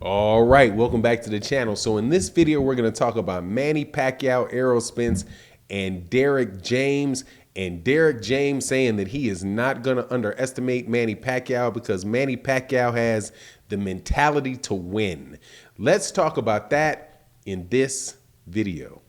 All right, welcome back to the channel. So in this video, we're going to talk about Manny Pacquiao, Errol Spence, and Derrick James. And Derrick James saying that he is not going to underestimate Manny Pacquiao because Manny Pacquiao has the mentality to win. Let's talk about that in this video.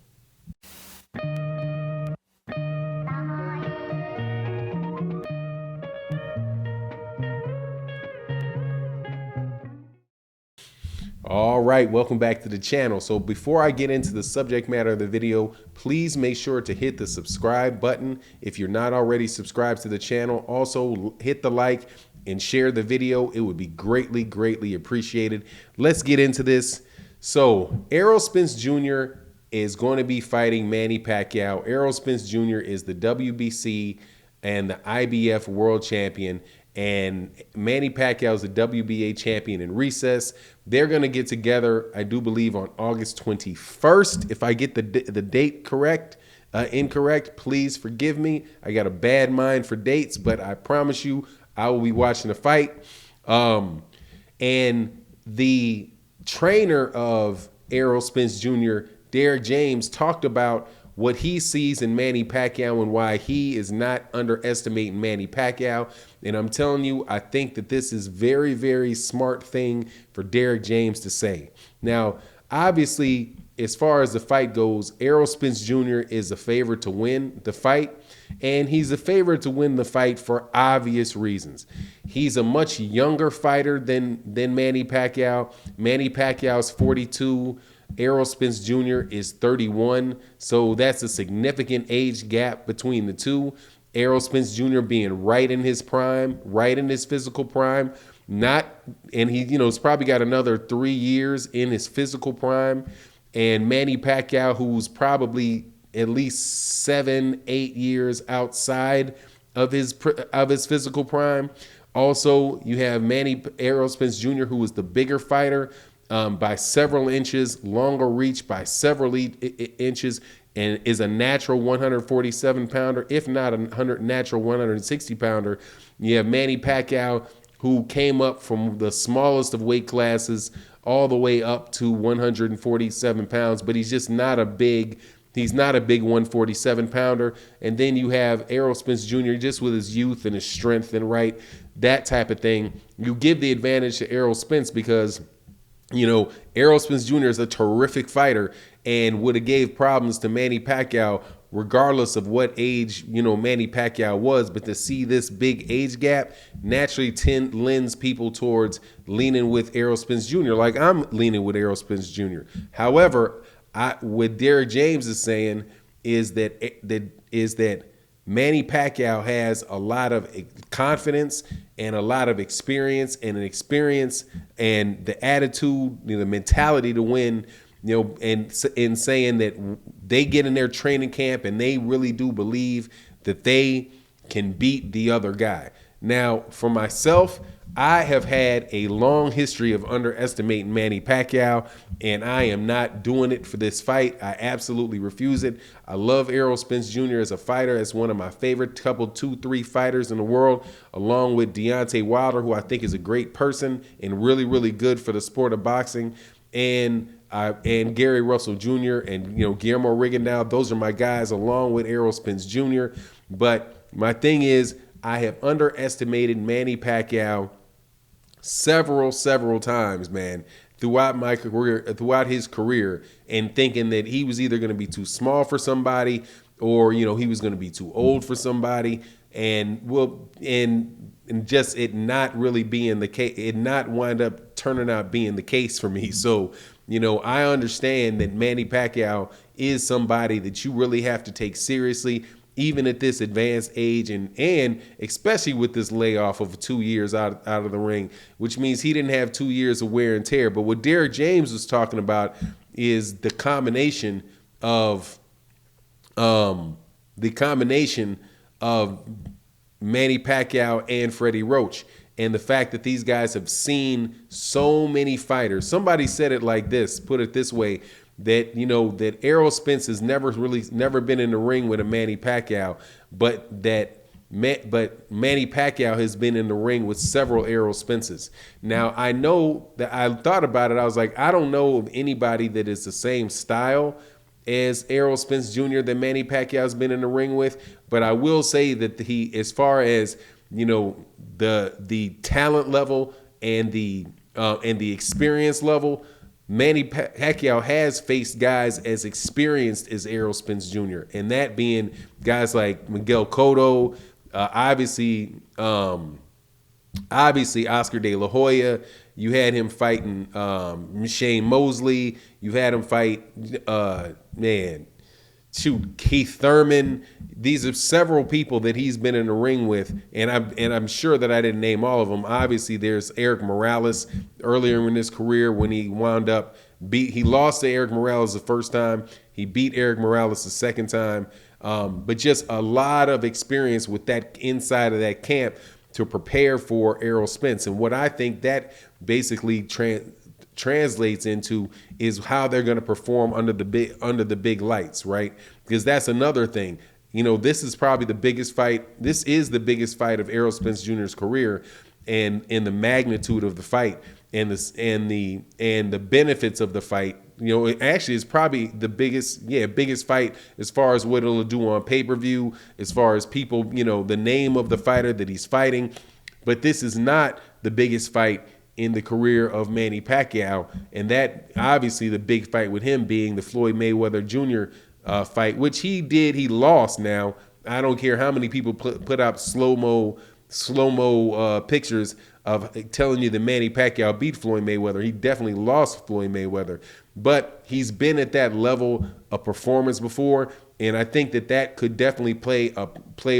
All right, welcome back to the channel. So before I get into the subject matter of the video, please make sure to hit the subscribe button if you're not already subscribed to the channel. Also, hit the like and share the video. It would be greatly, greatly appreciated. Let's get into this. So Errol Spence Jr. is going to be fighting Manny Pacquiao. Errol Spence Jr. is the WBC and the IBF world champion, and Manny Pacquiao is the WBA champion in recess. They're going to get together, I do believe, on August 21st. If I get the date correct, incorrect, please forgive me. I got a bad mind for dates, but I promise you I will be watching the fight. And the trainer of Errol Spence Jr., Derrick James, talked about what he sees in Manny Pacquiao and why he is not underestimating Manny Pacquiao. And I'm telling you, I think that this is very, very smart thing for Derrick James to say. Now, obviously, as far as the fight goes, Errol Spence Jr. is a favorite to win the fight, and he's a favorite to win the fight for obvious reasons. He's a much younger fighter than Manny Pacquiao. Manny Pacquiao's 42. Errol Spence Jr. is 31, so that's a significant age gap between the two. Errol Spence Jr. being right in his prime, right in his physical prime, and he's probably got another 3 years in his physical prime. And Manny Pacquiao, who's probably at least 7-8 years outside of his physical prime. Also, you have Errol Spence Jr., who is the bigger fighter, by several inches, longer reach by several inches, and is a natural 147 pounder, if not a natural 160 pounder. You have Manny Pacquiao, who came up from the smallest of weight classes all the way up to 147 pounds, but he's just not a big 147 pounder. And then you have Errol Spence Jr. just with his youth and his strength and that type of thing. You give the advantage to Errol Spence because Errol Spence Jr. is a terrific fighter and would have gave problems to Manny Pacquiao regardless of what age, Manny Pacquiao was. But to see this big age gap naturally lends people towards leaning with Errol Spence Jr. like I'm leaning with Errol Spence Jr. However, what Derrick James is saying is that Manny Pacquiao has a lot of confidence and a lot of experience and the attitude, the mentality to win, and in saying that they get in their training camp and they really do believe that they can beat the other guy. Now, for myself, I have had a long history of underestimating Manny Pacquiao, and I am not doing it for this fight. I absolutely refuse it. I love Errol Spence Jr. as a fighter, as one of my favorite 2-3 fighters in the world, along with Deontay Wilder, who I think is a great person and really, really good for the sport of boxing, and Gary Russell Jr. and Guillermo Rigondeaux. Those are my guys, along with Errol Spence Jr. But my thing is, I have underestimated Manny Pacquiao several times, man, throughout his career, and thinking that he was either going to be too small for somebody or he was going to be too old for somebody, and just it not really being the case, it not wind up turning out being the case for me. So I understand that Manny Pacquiao is somebody that you really have to take seriously, even at this advanced age, and especially with this layoff of 2 years out of the ring, which means he didn't have 2 years of wear and tear. But what Derrick James was talking about is the combination of Manny Pacquiao and Freddie Roach, and the fact that these guys have seen so many fighters. Somebody said it like this, put it this way, that Errol Spence has never been in the ring with a Manny Pacquiao, but that But Manny Pacquiao has been in the ring with several Errol Spences. Now, I know that I thought about it. I was like, I don't know of anybody that is the same style as Errol Spence Jr. that Manny Pacquiao's been in the ring with. But I will say that he, as far as, the talent level and the experience level, Manny Pacquiao has faced guys as experienced as Errol Spence Jr., and that being guys like Miguel Cotto, obviously Oscar De La Hoya. You had him fighting Shane Mosley. You had him fight Keith Thurman. These are several people that he's been in the ring with, and I'm sure that I didn't name all of them. Obviously, there's Eric Morales earlier in his career when he wound up he lost to Eric Morales the first time. He beat Eric Morales the second time, but just a lot of experience with that inside of that camp to prepare for Errol Spence. And what I think that basically translates into is how they're going to perform under the big lights, right? Because that's another thing. This is probably the biggest fight. This is the biggest fight of Errol Spence Jr.'s career, and in the magnitude of the fight and the benefits of the fight. It actually is probably the biggest fight as far as what it'll do on pay-per-view, as far as people, the name of the fighter that he's fighting. But this is not the biggest fight in the career of Manny Pacquiao, and that obviously the big fight with him being the Floyd Mayweather Jr. Fight, which he lost. Now I don't care how many people put up slow-mo pictures of telling you that Manny Pacquiao beat Floyd Mayweather. He definitely lost Floyd Mayweather, but he's been at that level of performance before, and I think that could definitely play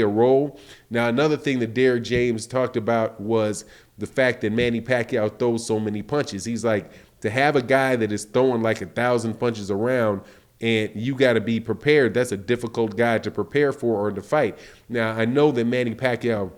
a role. Now, another thing that Derrick James talked about was the fact that Manny Pacquiao throws so many punches. He's like, to have a guy that is throwing like 1,000 punches around, and you got to be prepared. That's a difficult guy to prepare for or to fight. Now, I know that Manny Pacquiao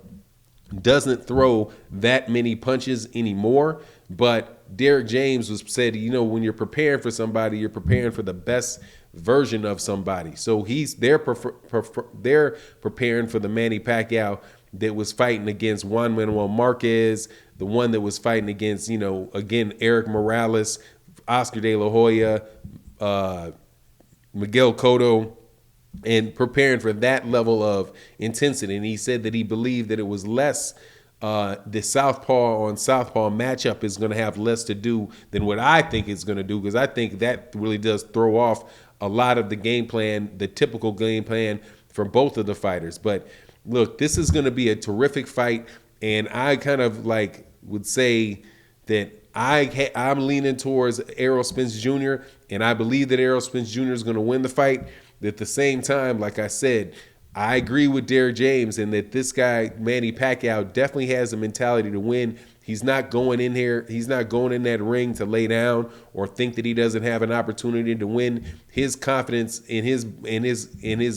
doesn't throw that many punches anymore, but Derrick James said, when you're preparing for somebody, you're preparing for the best version of somebody. So they're preparing for the Manny Pacquiao that was fighting against Juan Manuel Marquez, the one that was fighting against, again, Eric Morales, Oscar De La Hoya, Miguel Cotto, and preparing for that level of intensity. And he said that he believed that it was less, the southpaw on southpaw matchup is going to have less to do than what I think it's going to do, because I think that really does throw off a lot of the game plan, the typical game plan for both of the fighters. But look, this is going to be a terrific fight, and I kind of would say that I'm leaning towards Errol Spence Jr., and I believe that Errol Spence Jr. is going to win the fight. At the same time, like I said, I agree with Derrick James, and that this guy, Manny Pacquiao, definitely has the mentality to win. He's not going in here. He's not going in that ring to lay down or think that he doesn't have an opportunity to win. His confidence in his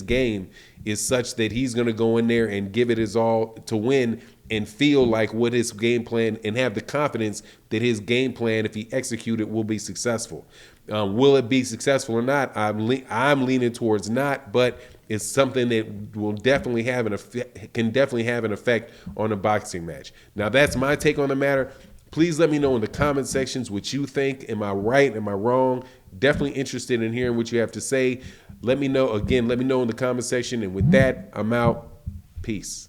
game is such that he's going to go in there and give it his all to win, and feel like what his game plan, and have the confidence that his game plan, if he execute it, will be successful. Will it be successful or not? I'm leaning towards not, but it's something that will definitely can definitely have an effect on a boxing match. Now, that's my take on the matter. Please let me know in the comment sections what you think. Am I right? Am I wrong? Definitely interested in hearing what you have to say. Let me know in the comment section. And with that, I'm out. Peace.